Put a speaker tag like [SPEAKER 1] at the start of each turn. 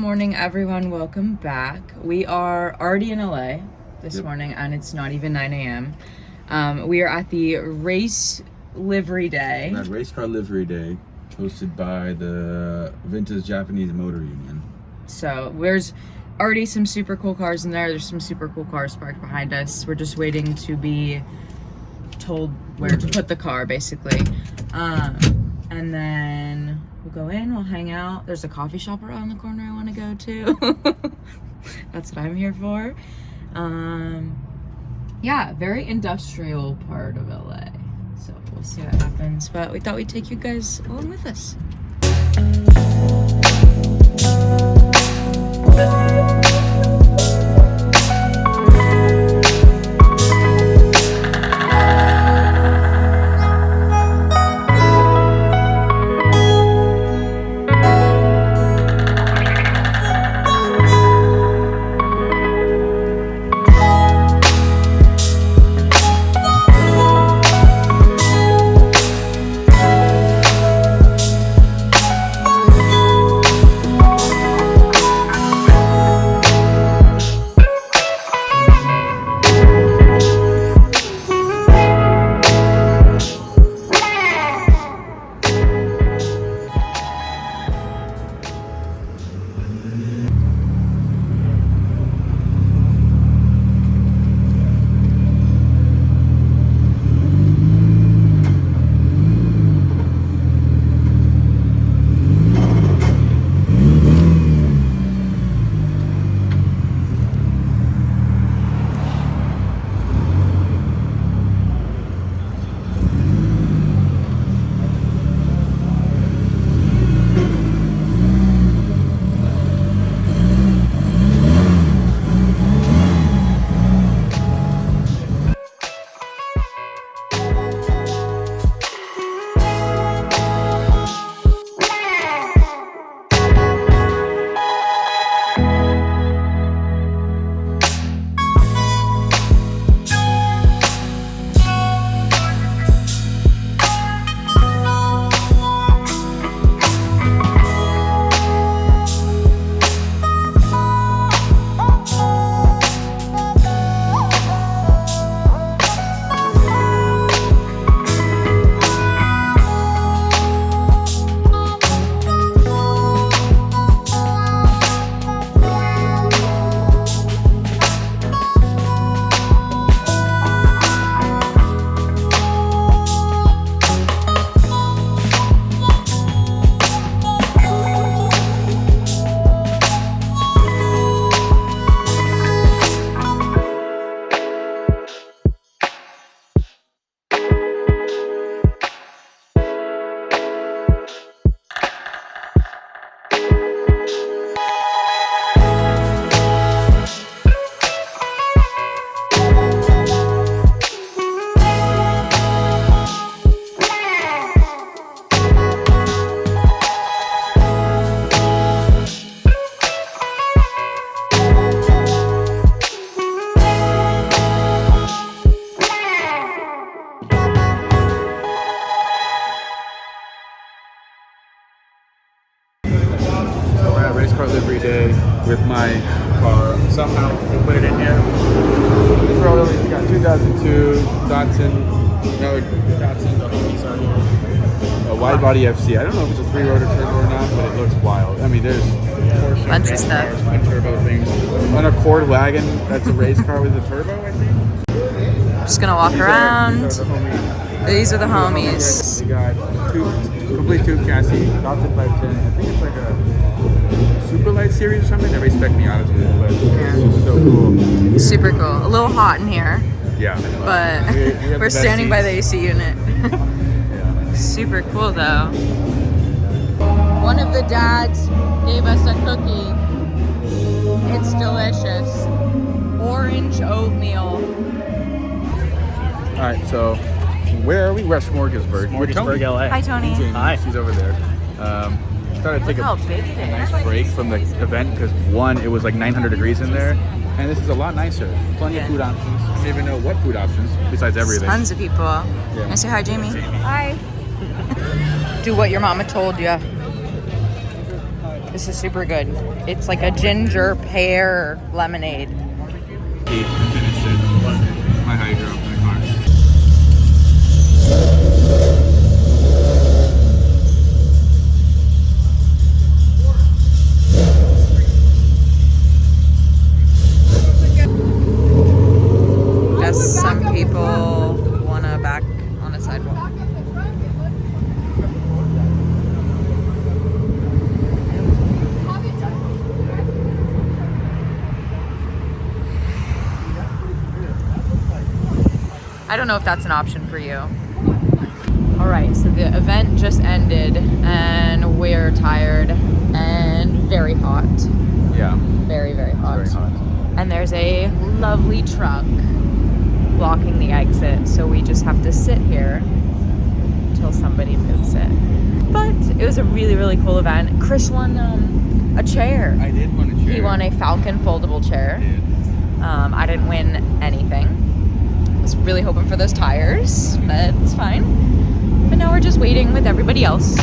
[SPEAKER 1] morning, everyone. Welcome back. We are already in LA this morning, and it's not even 9 a.m. We are at the Race Livery Day.
[SPEAKER 2] At Race Car Livery Day, hosted by the Vintage Japanese Motor Union.
[SPEAKER 1] So there's already some super cool cars in there. There's some super cool cars parked behind us. We're just waiting to be told where to put the car, basically. And then we'll go in, we'll hang out. There's a coffee shop around the corner I want to go to. That's what I'm here for. Yeah, very industrial part of LA. So we'll see what happens. But we thought we'd take you guys along with us.
[SPEAKER 2] Race Car Livery Day with my car. Somehow we put it in here. We got 2002 Datsun, another Datsun, the homies are here. A wide body FC. I don't know if it's a 3-rotor turbo or not, but it looks wild. I mean, there's Porsche
[SPEAKER 1] bunch of stuff.
[SPEAKER 2] Cars, twin turbo things. On a Cord wagon, that's a race car with a turbo, I think.
[SPEAKER 1] Just gonna walk around.
[SPEAKER 2] These are
[SPEAKER 1] These are
[SPEAKER 2] the homies.
[SPEAKER 1] the homies.
[SPEAKER 2] We got complete tube chassis, Datsun 510. I think it's like a Super Light series or something. They respect me, honestly, but it's just so cool.
[SPEAKER 1] Super cool. A little hot in here.
[SPEAKER 2] Yeah.
[SPEAKER 1] But
[SPEAKER 2] we
[SPEAKER 1] we're standing by the AC unit.
[SPEAKER 2] Yeah.
[SPEAKER 1] Super cool though. One of the dads gave us a cookie. It's delicious. Orange oatmeal.
[SPEAKER 2] Alright, so where are we? We're at Smorgasburg.
[SPEAKER 3] Smorgasburg, LA.
[SPEAKER 1] Hi, Tony.
[SPEAKER 3] Hi.
[SPEAKER 2] She's over there. Started to take
[SPEAKER 1] Look how big it
[SPEAKER 2] a
[SPEAKER 1] is.
[SPEAKER 2] nice break from the event because one, it was like 900 degrees in there, and this is a lot nicer. Plenty of food options. I don't even know what food options besides everything.
[SPEAKER 1] Tons of people. Can I say hi, Jamie? Hi. Do what your mama told you. This is super good. It's like a ginger pear lemonade.
[SPEAKER 2] He finished it. My hydro in the car.
[SPEAKER 1] Guess some people wanna back on a sidewalk. I don't know if that's an option for you. All right, so the event just ended and we're tired and very hot.
[SPEAKER 2] Yeah.
[SPEAKER 1] Very, very hot.
[SPEAKER 2] Very hot.
[SPEAKER 1] And there's a lovely truck blocking the exit, so we just have to sit here until somebody moves it. But it was a really, really cool event. Krish won a chair.
[SPEAKER 2] I did want a chair.
[SPEAKER 1] He won a Falcon foldable chair.
[SPEAKER 2] I did.
[SPEAKER 1] I didn't win anything. I was really hoping for those tires, but it's fine. But now we're just waiting with everybody else.